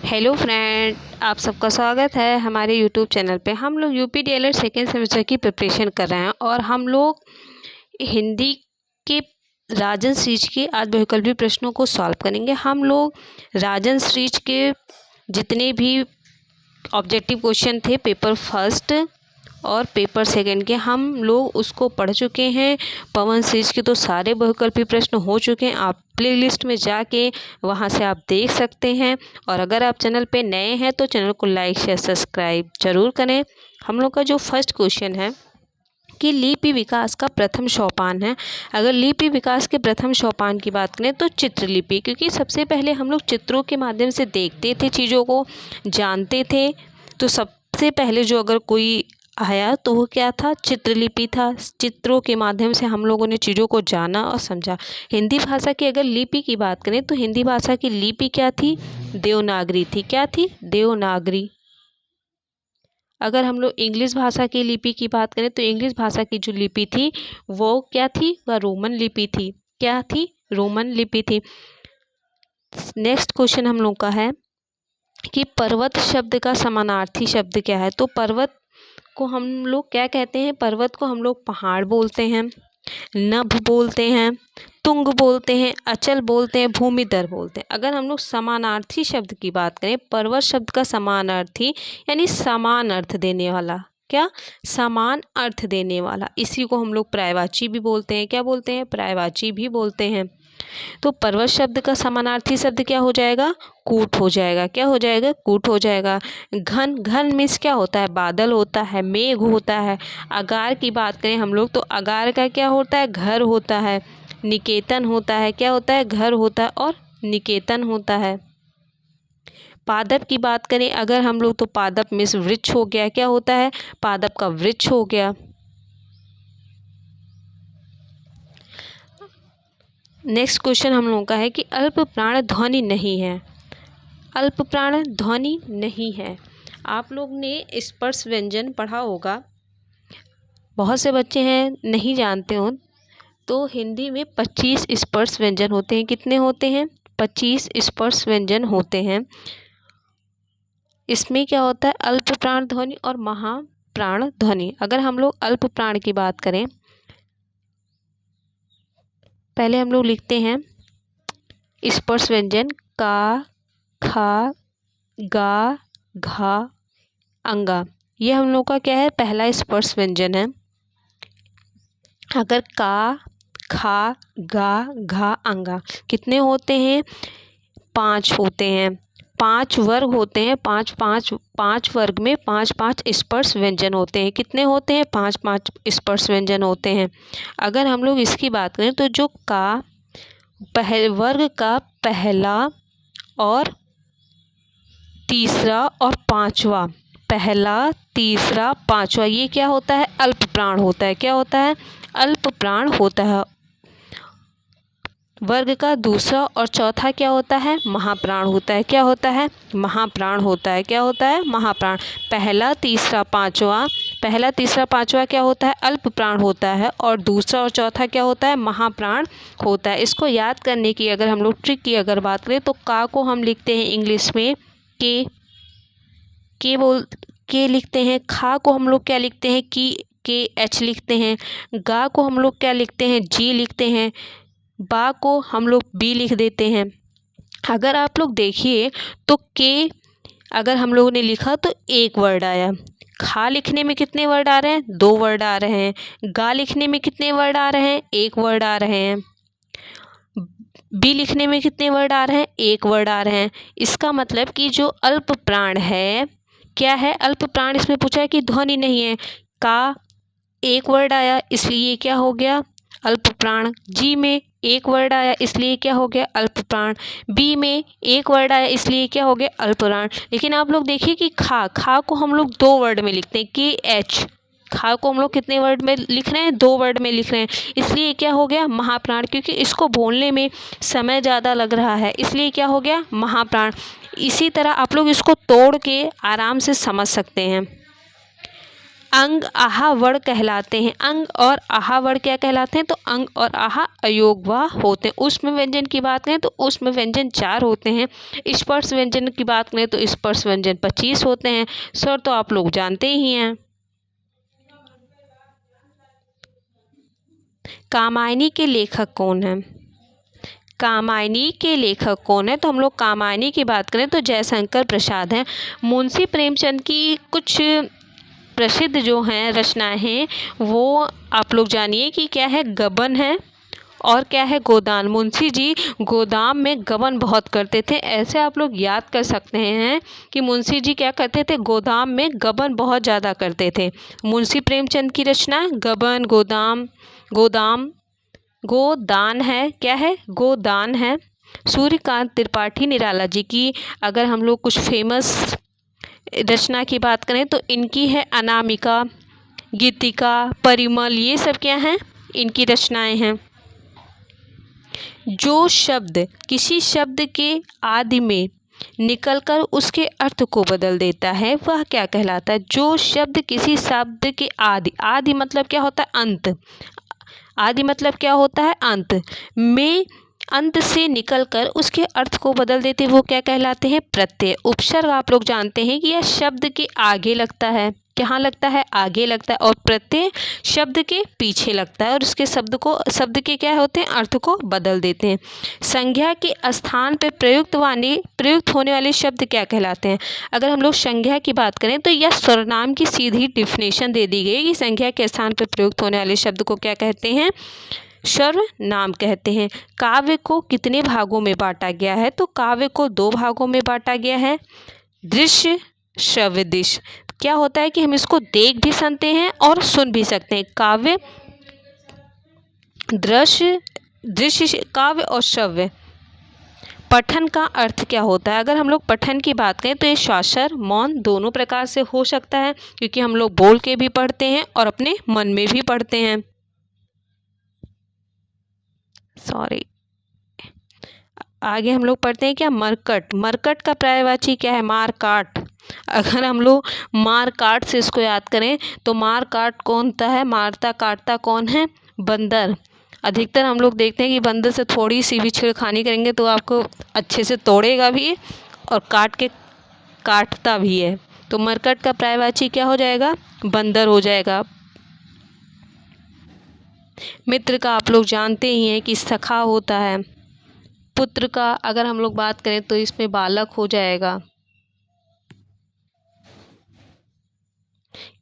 Hello friend, आप सबका स्वागत है हमारे यूट्यूब चैनल पे। हम लोग यूपी डीएलएड सेकेंड सेमेस्टर की प्रिपरेशन कर रहे हैं और हम लोग हिंदी के राजन सीरीज के आज बहुविकल्पी प्रश्नों को सॉल्व करेंगे। हम लोग राजन सीरीज के जितने भी ऑब्जेक्टिव क्वेश्चन थे पेपर फर्स्ट और पेपर सेकंड के, हम लोग उसको पढ़ चुके हैं। पवन सीरीज के तो सारे बहुविकल्पी प्रश्न हो चुके हैं। आप प्लेलिस्ट में जाके वहां से आप देख सकते हैं। और अगर आप चैनल पे नए हैं तो चैनल को लाइक शेयर सब्सक्राइब जरूर करें। हम लोग का जो फर्स्ट क्वेश्चन है कि लिपि विकास का प्रथम सोपान है। अगर लिपि विकास के प्रथम सोपान की बात करें तो चित्रलिपि, क्योंकि सबसे पहले हम लोग चित्रों के माध्यम से देखते थे, चीज़ों को जानते थे। तो सबसे पहले जो अगर कोई आया तो वो क्या था? चित्रलिपि था। चित्रों के माध्यम से हम लोगों ने चीज़ों को जाना और समझा। हिंदी भाषा की अगर लिपि की बात करें तो हिंदी भाषा की लिपि क्या थी? देवनागरी थी। क्या थी? देवनागरी। अगर हम लोग इंग्लिश भाषा की लिपि की बात करें तो इंग्लिश भाषा की जो लिपि थी वो क्या थी? वह रोमन लिपि थी। क्या थी? रोमन लिपि थी। नेक्स्ट क्वेश्चन हम लोग का है कि पर्वत शब्द का समानार्थी शब्द क्या है? तो पर्वत को हम लोग क्या कहते हैं? पर्वत को हम लोग पहाड़ बोलते हैं, नभ बोलते हैं, तुंग बोलते हैं, अचल बोलते हैं, भूमिधर बोलते हैं। अगर हम लोग समानार्थी शब्द की बात करें, पर्वत शब्द का समानार्थी यानी समान अर्थ देने वाला, क्या? समान अर्थ देने वाला, इसी को हम लोग पर्यायवाची भी बोलते हैं। क्या बोलते हैं? पर्यायवाची भी बोलते हैं। तो पर्वत शब्द का समानार्थी शब्द क्या हो जाएगा? कूट हो जाएगा। क्या हो जाएगा? कूट हो जाएगा। घन, घन मीन्स क्या होता है? बादल होता है, मेघ होता है। अगार की बात करें हम लोग तो अगार का क्या होता है? घर होता है। निकेतन होता है। क्या होता है? घर होता है और निकेतन होता है। पादप की बात करें अगर हम लोग तो पादप मीन्स वृक्ष हो गया। क्या होता है? पादप का वृक्ष हो गया। नेक्स्ट क्वेश्चन हम लोगों का है कि अल्प प्राण ध्वनि नहीं है। अल्प प्राण ध्वनि नहीं है। आप लोग ने स्पर्श व्यंजन पढ़ा होगा, बहुत से बच्चे हैं नहीं जानते हो। तो हिंदी में 25 स्पर्श व्यंजन होते हैं। कितने होते हैं? 25 स्पर्श व्यंजन होते हैं। इसमें क्या होता है? अल्प प्राण ध्वनि और महाप्राण ध्वनि। अगर हम लोग अल्प प्राण की बात करें, पहले हम लोग लिखते हैं स्पर्श व्यंजन का, खा, गा, घा, अंगा। ये हम लोग का क्या है? पहला स्पर्श व्यंजन है। अगर का, खा, गा, घा, अंगा कितने होते हैं? 5 होते हैं। 5 वर्ग होते हैं। पाँच वर्ग में 5 स्पर्श व्यंजन होते हैं। कितने होते हैं? 5 स्पर्श व्यंजन होते हैं। अगर हम लोग इसकी बात करें तो जो का वर्ग का पहला और तीसरा और पांचवा, पहला, तीसरा, पांचवा, ये क्या होता है? अल्प प्राण होता है। क्या होता है? अल्प प्राण होता है। वर्ग का दूसरा और चौथा क्या होता है? महाप्राण होता है। क्या होता है? महाप्राण होता है। क्या होता है? महाप्राण। पहला, तीसरा, पांचवा, पहला, तीसरा, पांचवा क्या होता है? अल्प प्राण होता है और दूसरा और चौथा क्या होता है? महाप्राण होता है। इसको याद करने की अगर हम लोग ट्रिक की अगर बात करें तो का को हम लिखते हैं इंग्लिश में के लिखते हैं। खा को हम लोग क्या लिखते हैं? के एच लिखते हैं। गा को हम लोग क्या लिखते हैं? जी लिखते हैं। बा को हम लोग बी लिख देते हैं। अगर आप लोग देखिए तो के अगर हम लोगों ने लिखा तो एक वर्ड आया। खा लिखने में कितने वर्ड आ रहे हैं? 2 वर्ड आ रहे हैं। गा लिखने में कितने वर्ड आ रहे हैं? 1 वर्ड आ रहे हैं। बी लिखने में कितने वर्ड आ रहे हैं? 1 वर्ड आ रहे हैं। इसका मतलब कि जो अल्प प्राण है, क्या है? अल्प प्राण। इसमें पूछा है कि ध्वनि नहीं है। का 1 वर्ड आया इसलिए क्या हो गया? अल्प प्राण। जी में 1 वर्ड आया इसलिए क्या हो गया? अल्प प्राण। बी में 1 वर्ड आया इसलिए क्या हो गया? अल्प प्राण। लेकिन आप लोग देखिए कि खा को हम लोग 2 वर्ड में लिखते हैं। के एच, खा को हम लोग कितने वर्ड में लिख रहे हैं? 2 वर्ड में लिख रहे हैं। इसलिए क्या हो गया? महाप्राण। क्योंकि इसको बोलने में समय ज़्यादा लग रहा है इसलिए क्या हो गया? महाप्राण। इसी तरह आप लोग इसको तोड़ के आराम से समझ सकते हैं। अंग आहा वर्ण कहलाते हैं। अंग और आहा वर्ण क्या कहलाते हैं? तो अंग और आहा अयोगवा होते हैं। ऊष्म व्यंजन की बात करें तो ऊष्म व्यंजन 4 होते हैं। स्पर्श व्यंजन की बात करें तो स्पर्श व्यंजन 25 होते हैं। स्वर तो आप लोग जानते ही हैं। कामायनी के लेखक कौन हैं? कामायनी के लेखक कौन है? तो हम लोग कामायनी की बात करें तो जयशंकर प्रसाद हैं। मुंशी प्रेमचंद की कुछ प्रसिद्ध जो हैं रचनाएं हैं वो आप लोग जानिए कि क्या है, गबन है और क्या है, गोदान। मुंशी जी गोदाम में गबन बहुत करते थे। ऐसे आप लोग याद कर सकते हैं कि मुंशी जी क्या करते थे, गोदाम में गबन बहुत ज़्यादा करते थे। मुंशी प्रेमचंद की रचना गबन, गोदाम, गोदान है। क्या है? गोदान है। सूर्यकांत त्रिपाठी निराला जी की अगर हम लोग कुछ फेमस रचना की बात करें तो इनकी है अनामिका, गीतिका, परिमल। ये सब क्या हैं? इनकी रचनाएं हैं। जो शब्द किसी शब्द के आदि में निकलकर उसके अर्थ को बदल देता है वह क्या कहलाता है? जो शब्द किसी शब्द के आदि मतलब क्या होता है? अंत। आदि मतलब क्या होता है? अंत में अंत से निकलकर उसके अर्थ को बदल देते वो क्या कहलाते हैं? प्रत्यय। उपसर्ग आप लोग जानते हैं कि यह शब्द के आगे लगता है। कहाँ लगता है? आगे लगता है। और प्रत्यय शब्द के पीछे लगता है और उसके शब्द के क्या होते हैं? अर्थ को बदल देते हैं। संज्ञा के स्थान पर प्रयुक्त होने वाले शब्द क्या कहलाते हैं? अगर हम लोग संज्ञा की बात करें तो यह सर्वनाम की सीधी डिफिनेशन दे दी गई कि संज्ञा के स्थान पर प्रयुक्त होने वाले शब्द को क्या कहते हैं? सर्वनाम कहते हैं। काव्य को कितने भागों में बांटा गया है? तो काव्य को 2 भागों में बांटा गया है। दृश्य, श्रव्य। दृश्य क्या होता है कि हम इसको देख भी सकते हैं और सुन भी सकते हैं। काव्य, दृश्य काव्य और श्रव्य। पठन का अर्थ क्या होता है? अगर हम लोग पठन की बात करें तो ये श्वासर, मौन दोनों प्रकार से हो सकता है क्योंकि हम लोग बोल के भी पढ़ते हैं और अपने मन में भी पढ़ते हैं। आगे हम लोग पढ़ते हैं क्या? मरकट। मरकट का पर्यायवाची क्या है? मार काट। अगर हम लोग मार काट से इसको याद करें तो मार काट कौन होता है? मारता काटता कौन है? बंदर। अधिकतर हम लोग देखते हैं कि बंदर से थोड़ी सी भी छेड़खानी करेंगे तो आपको अच्छे से तोड़ेगा भी और काट के काटता भी है। तो मरकट का पर्यायवाची क्या हो जाएगा? बंदर हो जाएगा। मित्र का आप लोग जानते ही हैं कि सखा होता है। पुत्र का अगर हम लोग बात करें तो इसमें बालक हो जाएगा।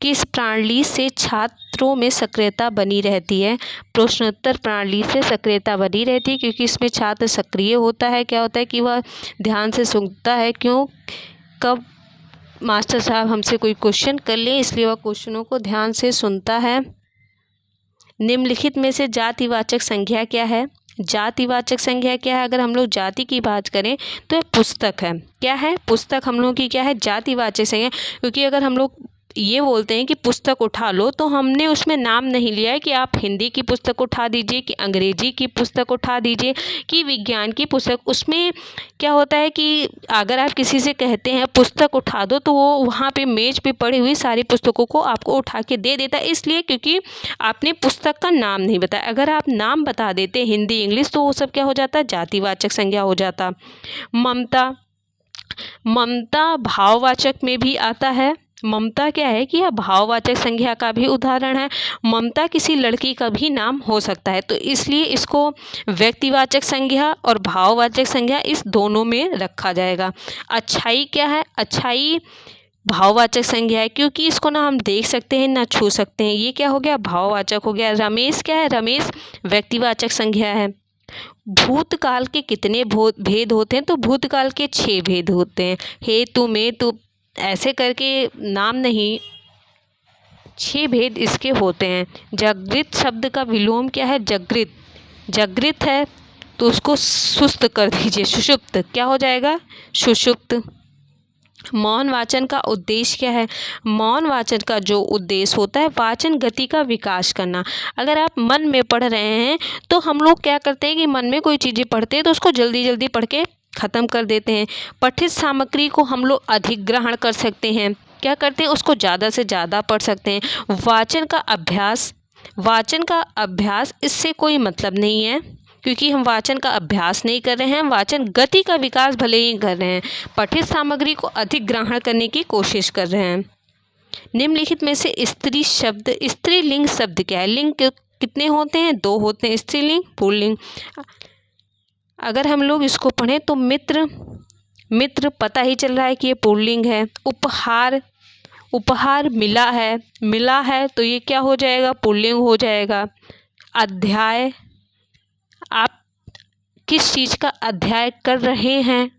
किस प्रणाली से छात्रों में सक्रियता बनी रहती है? प्रश्नोत्तर प्रणाली से सक्रियता बनी रहती है क्योंकि इसमें छात्र सक्रिय होता है। क्या होता है कि वह ध्यान से सुनता है। क्यों? कब मास्टर साहब हमसे कोई क्वेश्चन कर ले इसलिए वह क्वेश्चनों को ध्यान से सुनता है। निम्नलिखित में से जातिवाचक संज्ञा क्या है? जातिवाचक संज्ञा क्या है? अगर हम लोग जाति की बात करें तो पुस्तक है। क्या है? पुस्तक हम लोग की क्या है? जातिवाचक संज्ञा। क्योंकि अगर हम लोग ये बोलते हैं कि पुस्तक उठा लो तो हमने उसमें नाम नहीं लिया है कि आप हिंदी की पुस्तक उठा दीजिए, कि अंग्रेजी की पुस्तक उठा दीजिए, कि विज्ञान की पुस्तक। उसमें क्या होता है कि अगर आप किसी से कहते हैं पुस्तक उठा दो तो वो वहाँ पे मेज पे पड़ी हुई सारी पुस्तकों को आपको उठा के दे देता है, इसलिए क्योंकि आपने पुस्तक का नाम नहीं बताया। अगर आप नाम बता देते हिंदी इंग्लिश तो वो सब क्या हो जाता है? जातिवाचक संज्ञा हो जाता। ममता, ममता भाववाचक में भी आता है। ममता क्या है कि यह भाववाचक संज्ञा का भी उदाहरण है। ममता किसी लड़की का भी नाम हो सकता है तो इसलिए इसको व्यक्तिवाचक संज्ञा और भाववाचक संज्ञा इस दोनों में रखा जाएगा। अच्छाई क्या है? अच्छाई भाववाचक संज्ञा है क्योंकि इसको ना हम देख सकते हैं ना छू सकते हैं। ये क्या हो गया? भाववाचक हो गया। रमेश क्या है? रमेश व्यक्तिवाचक संज्ञा है। भूतकाल के कितने भेद होते हैं? तो भूतकाल के 6 भेद होते हैं। हेतु में तो ऐसे करके नाम नहीं, 6 भेद इसके होते हैं। जागृत शब्द का विलोम क्या है? जागृत। जागृत है तो उसको सुस्त कर दीजिए, सुषुप्त। क्या हो जाएगा? सुषुप्त। मौन वाचन का उद्देश्य क्या है? मौन वाचन का जो उद्देश्य होता है वाचन गति का विकास करना। अगर आप मन में पढ़ रहे हैं तो हम लोग क्या करते हैं कि मन में कोई चीज़ें पढ़ते हैं तो उसको जल्दी जल्दी पढ़ के ख़त्म कर देते हैं। पठित सामग्री को हम लोग अधिग्रहण कर सकते हैं। क्या करते हैं, उसको ज़्यादा से ज़्यादा पढ़ सकते हैं। वाचन का अभ्यास इससे कोई मतलब नहीं है, क्योंकि हम वाचन का अभ्यास नहीं कर रहे हैं, हम वाचन गति का विकास भले ही कर रहे हैं, पठित सामग्री को अधिक ग्रहण करने की कोशिश कर रहे हैं। निम्नलिखित में से स्त्रीलिंग शब्द क्या है? लिंग कितने होते हैं? 2 होते हैं, स्त्रीलिंग पुल्लिंग। अगर हम लोग इसको पढ़ें तो मित्र पता ही चल रहा है कि ये पुल्लिंग है। उपहार मिला है तो ये क्या हो जाएगा? पुल्लिंग हो जाएगा। अध्याय, आप किस चीज़ का अध्याय कर रहे हैं?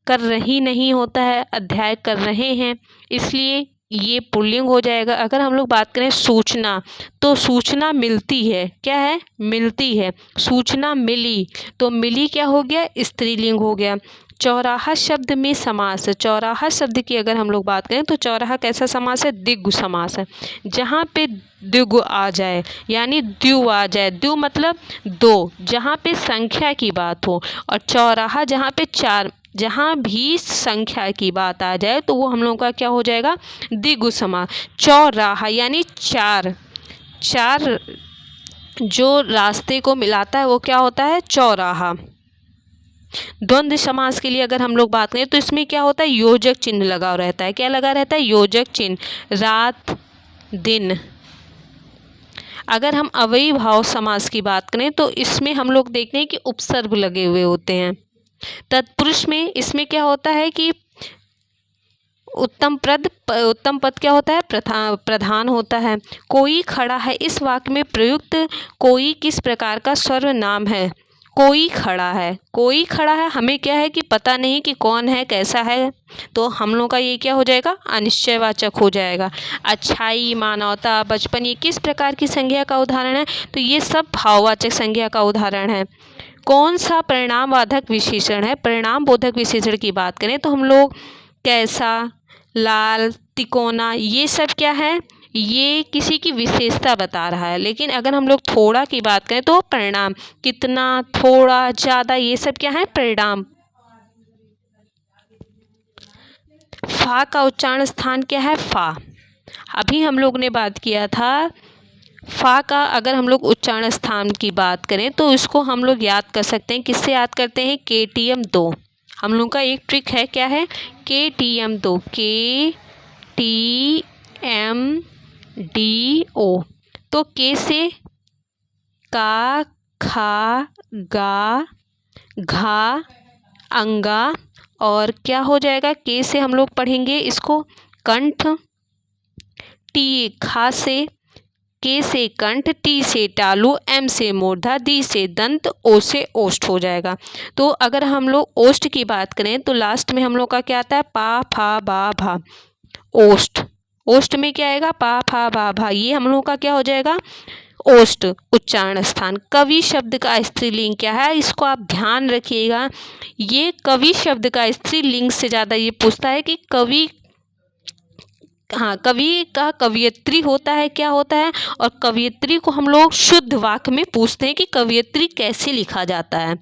कर रही नहीं होता है, अध्याय कर रहे हैं, इसलिए ये पुल्लिंग हो जाएगा। अगर हम लोग बात करें सूचना, तो सूचना मिलती है, क्या है? मिलती है। सूचना मिली, तो मिली क्या हो गया? स्त्रीलिंग हो गया। चौराहा शब्द में समास। चौराहा शब्द की अगर हम लोग बात करें तो चौराहा कैसा समास है? द्विगु समास है। जहाँ पे द्विगु आ जाए, यानी द्यु आ जाए, द्यु मतलब 2, जहाँ पे संख्या की बात हो, और चौराहा जहाँ पे 4, जहाँ भी संख्या की बात आ जाए तो वो हम लोगों का क्या हो जाएगा? द्विगु समास। चौराहा यानी 4 जो रास्ते को मिलाता है वो क्या होता है? चौराहा। द्वंद्व समास के लिए अगर हम लोग बात करें तो इसमें क्या होता है? योजक चिन्ह लगा रहता है। क्या लगा रहता है? योजक चिन्ह। रात दिन। अगर हम अव्ययी भाव समास की बात करें तो इसमें हम लोग देखते हैं कि उपसर्ग लगे हुए होते हैं। तत्पुरुष में इसमें क्या होता है कि उत्तम पद क्या होता है? प्रधान होता है। कोई खड़ा है, इस वाक्य में प्रयुक्त कोई किस प्रकार का सर्वनाम है? कोई खड़ा है, हमें क्या है कि पता नहीं कि कौन है, कैसा है, तो हम लोग का ये क्या हो जाएगा? अनिश्चयवाचक हो जाएगा। अच्छाई, मानवता, बचपन, ये किस प्रकार की संज्ञा का उदाहरण है? तो ये सब भाववाचक संज्ञा का उदाहरण है। कौन सा परिणामवाचक विशेषण है? परिणाम बोधक विशेषण की बात करें तो हम लोग कैसा, लाल, तिकोना, ये सब क्या है? ये किसी की विशेषता बता रहा है। लेकिन अगर हम लोग थोड़ा की बात करें तो परिणाम, कितना, थोड़ा, ज़्यादा, ये सब क्या है? परिणाम। फा का उच्चारण स्थान क्या है? फा। अभी हम लोग ने बात किया था फा का, अगर हम लोग उच्चारण स्थान की बात करें तो इसको हम लोग याद कर सकते हैं। किससे याद करते हैं? KTM 2। हम लोग का एक ट्रिक है, क्या है? KTM 2, KTMDO। तो के से का, खा, गा, घा, अंगा, और क्या हो जाएगा? के से हम लोग पढ़ेंगे इसको कंठ, टी खा से, के से कंठ, टी से टालू, एम से मूर्धा, दी से दंत, ओ से ओष्ठ हो जाएगा। तो अगर हम लोग ओष्ठ की बात करें तो लास्ट में हम लोग का क्या आता है? पा, फा, बा, भा। ओष्ठ में क्या आएगा? पा, फा, बा, भा। ये हम लोग का क्या हो जाएगा? ओष्ठ उच्चारण स्थान। कवि शब्द का स्त्रीलिंग क्या है? इसको आप ध्यान रखिएगा। ये कवि शब्द का स्त्रीलिंग से ज़्यादा ये पूछता है कि कवि का कवयित्री होता है, क्या होता है? और कवयित्री को हम लोग शुद्ध वाक्य में पूछते हैं कि कवयित्री कैसे लिखा जाता है।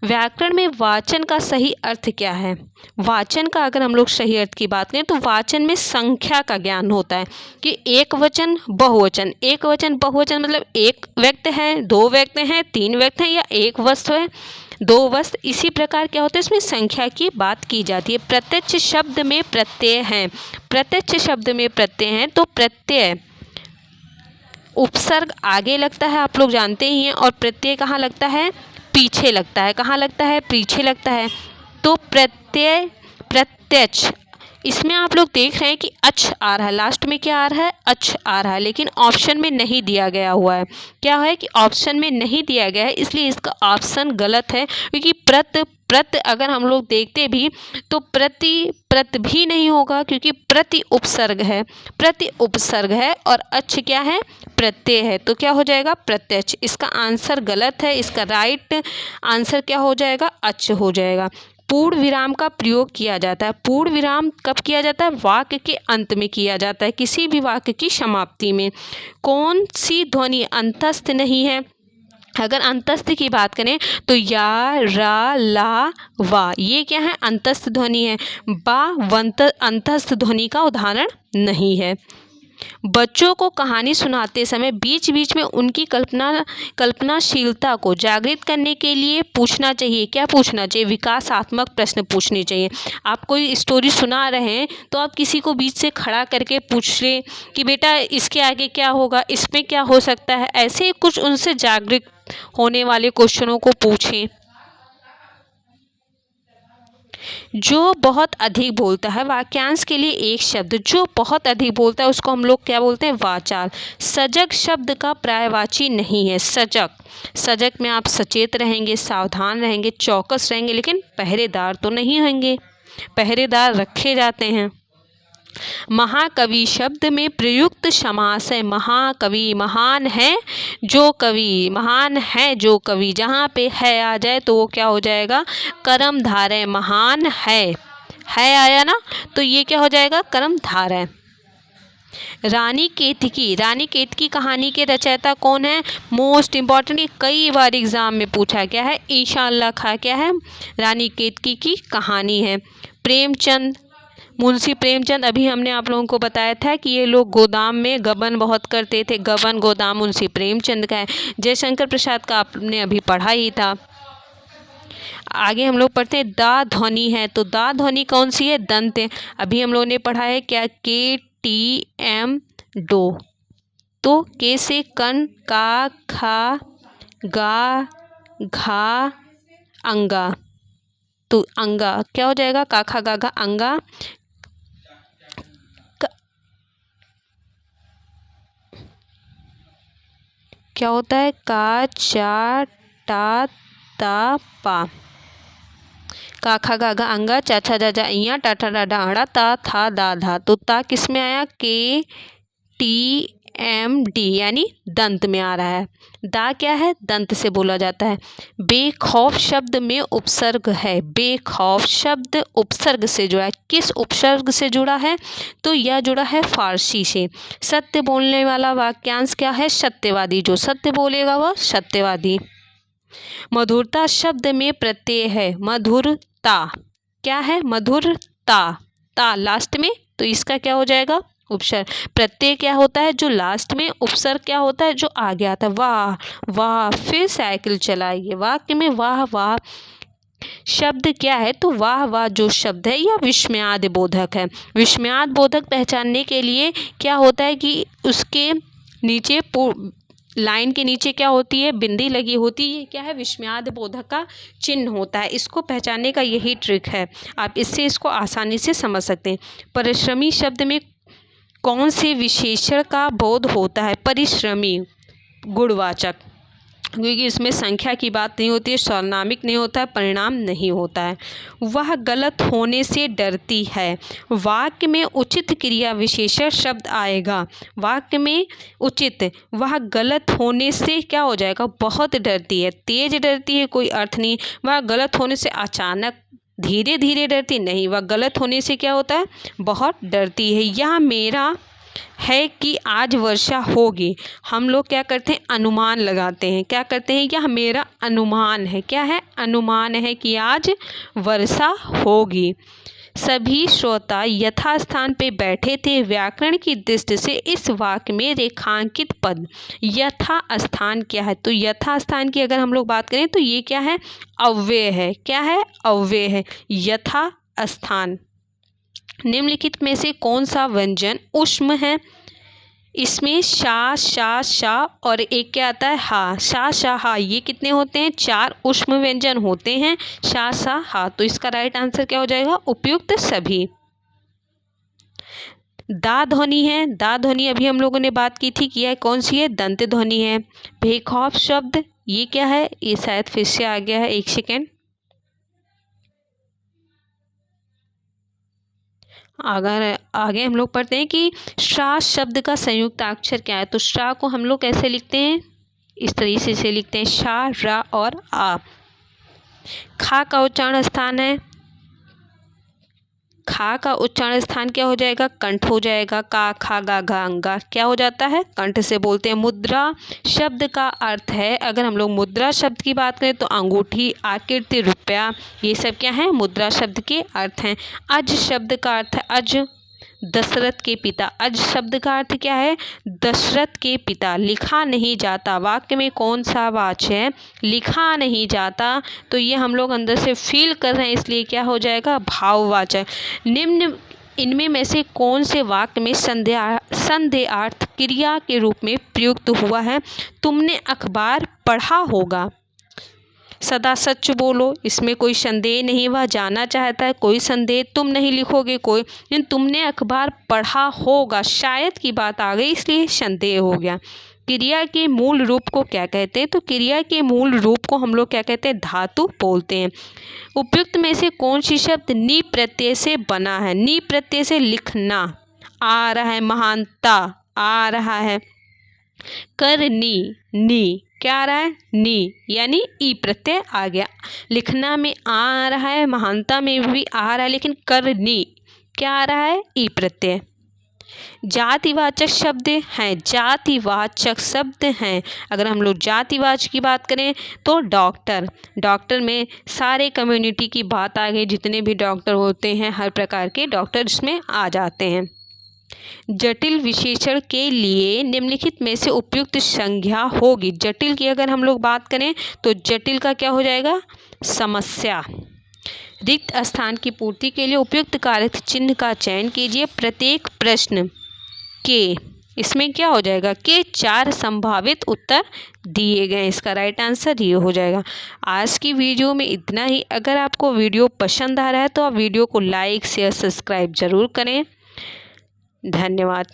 व्याकरण में वाचन का सही अर्थ क्या है? वाचन का अगर हम लोग सही अर्थ की बात करें तो वाचन में संख्या का ज्ञान होता है कि एक वचन, बहुवचन। एक वचन, बहुवचन मतलब एक व्यक्ति है, 2 व्यक्ति हैं, 3 व्यक्ति हैं, या एक वस्तु है, 2 वस्तु। इसी प्रकार क्या होता है? इसमें संख्या की बात की जाती है। प्रत्यक्ष शब्द में प्रत्यय हैं। प्रत्यक्ष शब्द में प्रत्यय हैं तो प्रत्यय उपसर्ग आगे लगता है, आप लोग जानते ही हैं, और प्रत्यय कहाँ लगता है? पीछे लगता है। कहाँ लगता है? पीछे लगता है। तो प्रत्यय, प्रत्यक्ष, इसमें आप लोग देख रहे हैं कि अच आ रहा है, लास्ट में क्या आ रहा है? अच आ रहा है, लेकिन ऑप्शन में नहीं दिया गया हुआ है। क्या है कि ऑप्शन में नहीं दिया गया है, इसलिए इसका ऑप्शन गलत है। क्योंकि प्रत अगर हम लोग देखते भी तो प्रत भी नहीं होगा, क्योंकि प्रति उपसर्ग है, प्रति उपसर्ग है, और अच क्या है? प्रत्यय है। तो क्या हो जाएगा? प्रत्यक्ष। इसका आंसर गलत है, इसका राइट आंसर क्या हो जाएगा? अच हो जाएगा। पूर्ण विराम का प्रयोग किया जाता है। पूर्ण विराम कब किया जाता है? वाक्य के अंत में किया जाता है, किसी भी वाक्य की समाप्ति में। कौन सी ध्वनि अंतस्थ नहीं है? अगर अंतस्थ की बात करें तो या, रा, ला, वा, ये क्या है, अंतस्थ ध्वनि है। बा वंत अंतस्थ ध्वनि का उदाहरण नहीं है। बच्चों को कहानी सुनाते समय बीच बीच में उनकी कल्पनाशीलता को जागृत करने के लिए पूछना चाहिए। क्या पूछना चाहिए? विकासात्मक प्रश्न पूछने चाहिए। आप कोई स्टोरी सुना रहे हैं तो आप किसी को बीच से खड़ा करके पूछ लें कि बेटा इसके आगे क्या होगा, इसमें क्या हो सकता है, ऐसे कुछ उनसे जागृत होने वाले क्वेश्चनों को पूछें। जो बहुत अधिक बोलता है, वाक्यांश के लिए एक शब्द जो बहुत अधिक बोलता है उसको हम लोग क्या बोलते हैं? वाचाल। सजग शब्द का पर्यायवाची नहीं है। सजग में आप सचेत रहेंगे, सावधान रहेंगे, चौकस रहेंगे, लेकिन पहरेदार तो नहीं होंगे। पहरेदार रखे जाते हैं। महाकवि शब्द में प्रयुक्त समास है महाकवि। महान है जो कवि, महान है जो कवि, जहाँ पे है आ जाए तो वो क्या हो जाएगा? कर्मधारय। महान है आया ना, तो ये क्या हो जाएगा? कर्मधारय। रानी केतकी कहानी के रचयिता कौन है? मोस्ट इम्पॉर्टेंट, ये कई बार एग्जाम में पूछा गया है। ईशा अल्लाह खां क्या है? रानी केतकी की कहानी है। प्रेमचंद, मुंशी प्रेमचंद, अभी हमने आप लोगों को बताया था कि ये लोग गोदाम में गबन बहुत करते थे। गबन गोदाम मुंशी प्रेमचंद का है। जयशंकर प्रसाद का आपने अभी पढ़ा ही था। आगे हम लोग पढ़ते हैं दा ध्वनि है, तो दा ध्वनि कौन सी है? दंत है। अभी हम लोगों ने पढ़ा है क्या? के टी एम डो। तो के से कन, का, खा, गा, घा, अंगा, तो अंगा क्या हो जाएगा? का, खा, गा, घा, अंगा। क्या होता है? का, चा, टा, ता, पा। का, खा, गा, घा, अंगा, चा, छा, जा, जा, इया, टा, ठा, डा, डा, अड़ा, ता, था, दा, धा। तो ता किस में आया? के टी एम डी, यानी दंत में आ रहा है। दा क्या है? दंत से बोला जाता है। बेखौफ शब्द में उपसर्ग है। बेखौफ शब्द उपसर्ग से जुड़ा है। किस उपसर्ग से जुड़ा है? तो यह जुड़ा है फारसी से। सत्य बोलने वाला वाक्यांश क्या है? सत्यवादी। जो सत्य बोलेगा वह सत्यवादी। मधुरता शब्द में प्रत्यय है। मधुरता क्या है? मधुरता, ता लास्ट में, तो इसका क्या हो जाएगा? उपसर्ग। प्रत्यय क्या होता है? जो लास्ट में। उपसर्ग क्या होता है? जो आगे आता है। वाह वाह, फिर साइकिल चलाइए। वाक्य में वाह वाह शब्द क्या है? तो वाह वाह जो शब्द है यह विस्मयाद बोधक है। विस्मयाद बोधक पहचानने के लिए क्या होता है कि उसके नीचे लाइन के नीचे क्या होती है? बिंदी लगी होती है। ये क्या है? विस्मयाद बोधक का चिन्ह होता है। इसको पहचानने का यही ट्रिक है। आप इससे इसको आसानी से समझ सकते हैं। परिश्रमी शब्द में कौन से विशेषण का बोध होता है? परिश्रमी, गुणवाचक, क्योंकि इसमें संख्या की बात नहीं होती है, सर्वनामिक नहीं होता है, परिणाम नहीं होता है। वह गलत होने से डरती है। वाक्य में उचित क्रिया विशेषण शब्द आएगा। वाक्य में उचित, वह गलत होने से क्या हो जाएगा? बहुत डरती है। तेज डरती है कोई अर्थ नहीं। वह गलत होने से अचानक धीरे धीरे डरती नहीं। वह गलत होने से क्या होता है? बहुत डरती है। यह मेरा है कि आज वर्षा होगी। हम लोग क्या करते हैं? अनुमान लगाते हैं। क्या करते हैं? यह मेरा अनुमान है। क्या है? अनुमान है कि आज वर्षा होगी। सभी श्रोता यथास्थान पे बैठे थे। व्याकरण की दृष्टि से इस वाक्य में रेखांकित पद यथास्थान क्या है? तो यथास्थान की अगर हम लोग बात करें तो ये क्या है? अव्यय है। क्या है? अव्यय है। यथास्थान। निम्नलिखित में से कौन सा व्यंजन ऊष्म है? इसमें शा, शा, शा और एक क्या आता है? हा। शा, शा, हा, ये कितने होते हैं? 4 ऊष्म व्यंजन होते हैं। शा, सा, हा। तो इसका राइट आंसर क्या हो जाएगा? उपयुक्त सभी। दा ध्वनि है। दा ध्वनि अभी हम लोगों ने बात की थी कि यह कौन सी है? दंत ध्वनि है। बेखौफ शब्द ये क्या है? ये शायद फिर से आ गया है, एक सेकेंड। अगर आगे हम लोग पढ़ते हैं कि श्रा शब्द का संयुक्त अक्षर क्या है? तो श्रा को हम लोग कैसे लिखते हैं? इस तरीके से लिखते हैं, शा, रा और आ। खा का उच्चारण स्थान है खा का उच्चारण स्थान क्या हो जाएगा? कंठ हो जाएगा। का, खा, गा, घा, अंगा क्या हो जाता है? कंठ से बोलते हैं। मुद्रा शब्द का अर्थ है, अगर हम लोग मुद्रा शब्द की बात करें तो अंगूठी, आकृति, रुपया, ये सब क्या है? मुद्रा शब्द के अर्थ हैं। अज शब्द का अर्थ है, अज दशरथ के पिता। अज शब्द का अर्थ क्या है? दशरथ के पिता। लिखा नहीं जाता, वाक्य में कौन सा वाच्य है? लिखा नहीं जाता, तो ये हम लोग अंदर से फील कर रहे हैं, इसलिए क्या हो जाएगा? भाववाचक। निम्न इनमें में से कौन से वाक्य में संदेहार्थ क्रिया के रूप में प्रयुक्त हुआ है? तुमने अखबार पढ़ा होगा। सदा सच बोलो, इसमें कोई संदेह नहीं, वह जानना चाहता है, कोई संदेह। तुम नहीं लिखोगे कोई, लेकिन तुमने अखबार पढ़ा होगा, शायद की बात आ गई, इसलिए संदेह हो गया। क्रिया के मूल रूप को क्या कहते हैं? तो क्रिया के मूल रूप को हम लोग क्या कहते हैं? धातु बोलते हैं। उपयुक्त में से कौन सी शब्द नी प्रत्यय से बना है? नी प्रत्यय से लिखना आ रहा है, महानता आ रहा है, करनी, नी क्या आ रहा है? नी, यानी ई प्रत्यय आ गया। लिखना में आ रहा है, महानता में भी आ रहा है, लेकिन करनी क्या आ रहा है? ई प्रत्यय। जातिवाचक शब्द हैं, जातिवाचक शब्द हैं। अगर हम लोग जातिवाचक की बात करें तो डॉक्टर, डॉक्टर में सारे कम्युनिटी की बात आ गई, जितने भी डॉक्टर होते हैं, हर प्रकार के डॉक्टर इसमें आ जाते हैं। जटिल विशेषण के लिए निम्नलिखित में से उपयुक्त संज्ञा होगी। जटिल की अगर हम लोग बात करें तो जटिल का क्या हो जाएगा? समस्या। रिक्त स्थान की पूर्ति के लिए उपयुक्त कारक चिन्ह का चयन कीजिए। प्रत्येक प्रश्न के, इसमें क्या हो जाएगा? के 4 संभावित उत्तर दिए गए, इसका राइट आंसर ये हो जाएगा। आज की वीडियो में इतना ही। अगर आपको वीडियो पसंद आ रहा है तो आप वीडियो को लाइक, शेयर, सब्सक्राइब जरूर करें। धन्यवाद।